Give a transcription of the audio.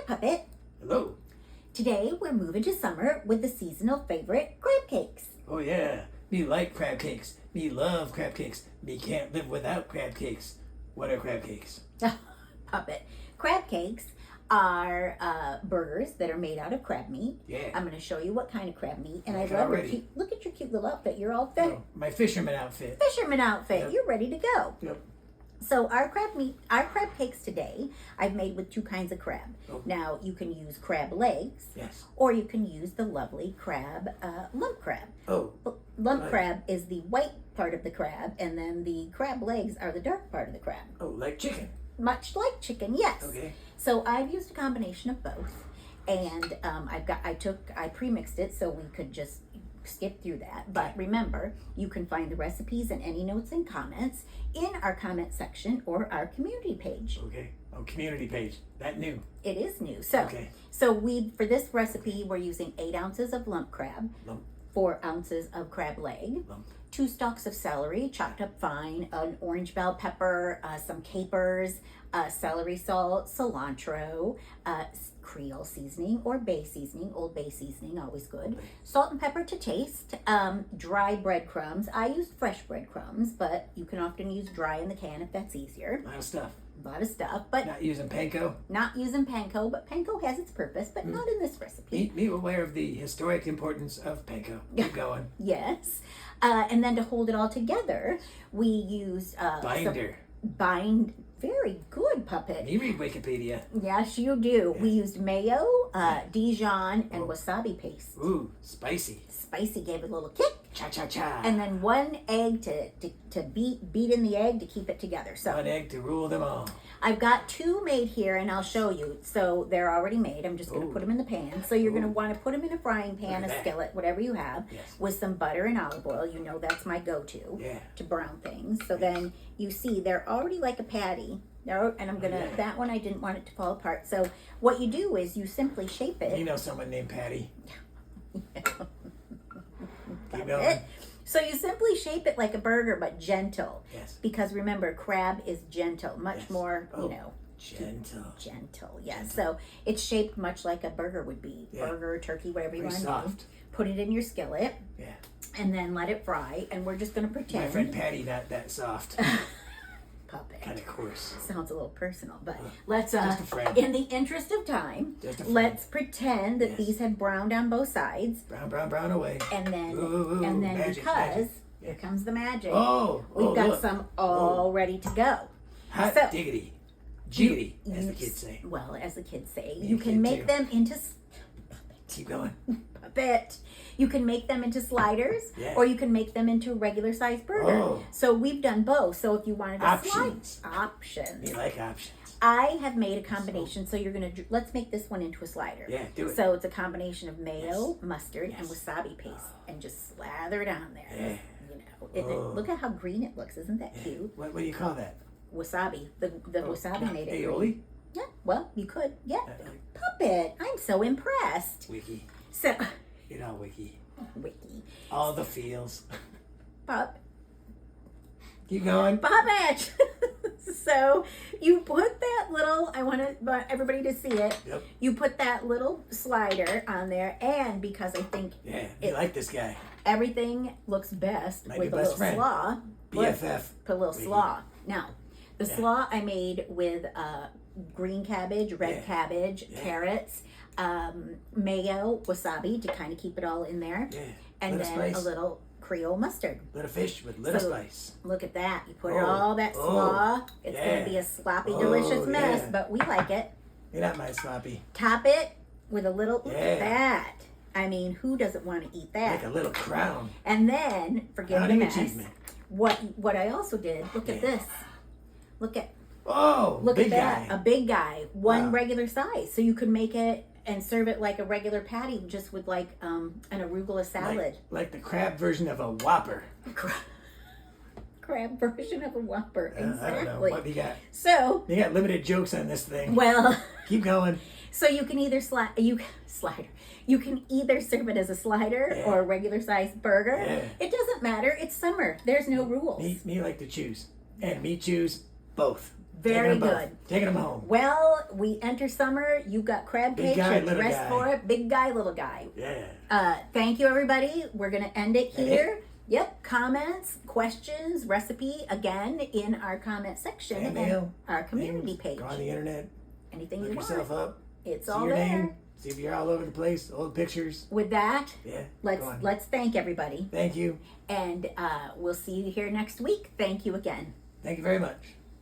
Puppet. Hello. Today we're moving to summer with the seasonal favorite crab cakes. Oh yeah, me like crab cakes. Me love crab cakes. Me can't live without crab cakes. What are crab cakes? Puppet. Crab cakes are burgers that are made out of crab meat. Yeah. I'm going to show you what kind of crab meat. And I Okay, love your already. cute, look at your cute little outfit. You're all fit. Oh, my fisherman outfit. Fisherman outfit. Yep. You're ready to go. Yep. So our crab cakes today, I've made with two kinds of crab. Oh. Now you can use crab legs, Yes. or you can use the lovely crab, lump crab. Oh. Lump Right. crab is the white part of the crab, and then the crab legs are the dark part of the crab. Oh, like chicken. Much like chicken, yes. Okay. So I've used a combination of both, and I pre-mixed it so we could just skip through that. But remember, you can find the recipes and any notes and comments in our comment section or our community page. Okay. Oh, community page. That new. It is new. So, Okay. for this recipe, we're using 8 ounces of lump crab, Lump. 4 ounces of crab leg, Lump. 2 stalks of celery chopped up fine, an orange bell pepper, some capers, celery salt, cilantro, Creole seasoning or bay seasoning, Old Bay seasoning, always good. Salt and pepper to taste, dry breadcrumbs. I used fresh breadcrumbs, but you can often use dry in the can if that's easier. A lot of stuff. A lot of stuff, but Not using panko. not using panko, but panko has its purpose, but not in this recipe. Me aware of the historic importance of panko. Keep going. Yes. And then to hold it all together, we used Binder. Very good, Puppet. Me read Wikipedia. Yes, you do. Yeah. We used mayo, Dijon, and Oh. wasabi paste. Ooh, spicy. Spicy gave it a little kick. Cha-cha-cha. And then 1 egg to beat in the egg to keep it together. So 1 egg to rule them all. I've got 2 made here, and I'll show you. So they're already made. I'm just going to Ooh. put them in the pan. So you're going to Ooh. want to put them in a frying pan, Look a at that. skillet, whatever you have, Yes. with some butter and olive oil. You know that's my go-to Yeah. to brown things. So then you see they're already like a patty. And I'm going to, Yeah. that one I didn't want it to fall apart. So what you do is you simply shape it. You know someone named Patty. Keep It. going. So you simply shape it like a burger, but gentle. Yes. Because remember, crab is gentle, much Yes. more, Oh. you know, Gentle. gentle. Yes. So it's shaped much like a burger would be. Yeah. Burger, turkey, whatever you Very want to soft. do. Put it in your skillet Yeah. and then let it fry. And we're just going to My pretend. friend Patty, not that soft. Puppet. Kind of coarse. Sounds a little personal, but let's, Just a friend. in the interest of time, Just a friend. let's pretend that Yes. these have browned on both sides. Brown, brown, brown away. And then, Ooh, magic, because magic. here comes the magic. Oh, We've oh, got look. some all ready to go. Hot So- diggity. Jiggity, as the kids say. Well, as the kids say, Me you a can kid make too. them into Keep going. puppet. You can make them into sliders, Yeah. or you can make them into a regular sized burger. Oh. So we've done both. So if you wanted to Options. slide options, Me like options. I have made a combination. So you're gonna let's make this one into a slider. Yeah, do it. So it's a combination of mayo, mustard, and Yes. wasabi paste, and just slather it on there. Yeah. You know, and Oh. look at how green it looks. Isn't that Yeah. cute? What do you call that? Wasabi. The wasabi not made it. green. aioli? Yeah. Well, you could. Yeah. Uh, Puppet. I'm so impressed. Wiki. So, You know, wiki. wiki. All the feels. Pup. Keep going. Puppet. So you put that little. I want everybody to see it. Yep. You put that little slider on there, and because I think Yeah, you like this guy. everything looks best Like with your a best little friend. slaw. BFF. Put a little Wiki. slaw. Now, the Yeah. slaw I made with green cabbage, red Yeah. cabbage, Yeah. carrots, mayo, wasabi to kind of keep it all in there, Yeah. and Little then spice. a little Creole mustard. Little fish with little So- spice. Look at that. You put Oh, all that oh, slaw. It's yeah. going to be a sloppy, Oh, delicious mess, yeah. but we like it. You're not my sloppy. Top it with a little, look Yeah. at that. I mean, who doesn't want to eat that? Like a little crown. And then, forgive the Crowning mess, achievement. what I also did, look at Yeah. this. Look at Big at that. guy. A big guy, one Wow. regular size. So you could make it and serve it like a regular patty, just with like an arugula salad. Like the crab version of a Whopper. Crab version of a Whopper. I don't know. Exactly. What do you got? So, You got limited jokes on this thing. well, Keep going. so you can either slider. You can either serve it as a slider Yeah. or a regular sized burger. Yeah. It doesn't matter. It's summer. There's no rules. Me like to choose. And me choose both. Very good. Taking them home. Well, we enter summer. You got crab Big cakes. guy, You're little dressed guy. for it. Big guy, little guy. Yeah. Thank you, everybody. We're going to end it That here. Yep. Comments, questions, recipe, again, in our comment section Email, and our community names, page. Go on the internet. Anything Look you want. yourself up. It's See all your there. name. See if you're all over the place. Old pictures. With that, Yeah. let's thank everybody. Thank you. And we'll see you here next week. Thank you again. Thank you very much.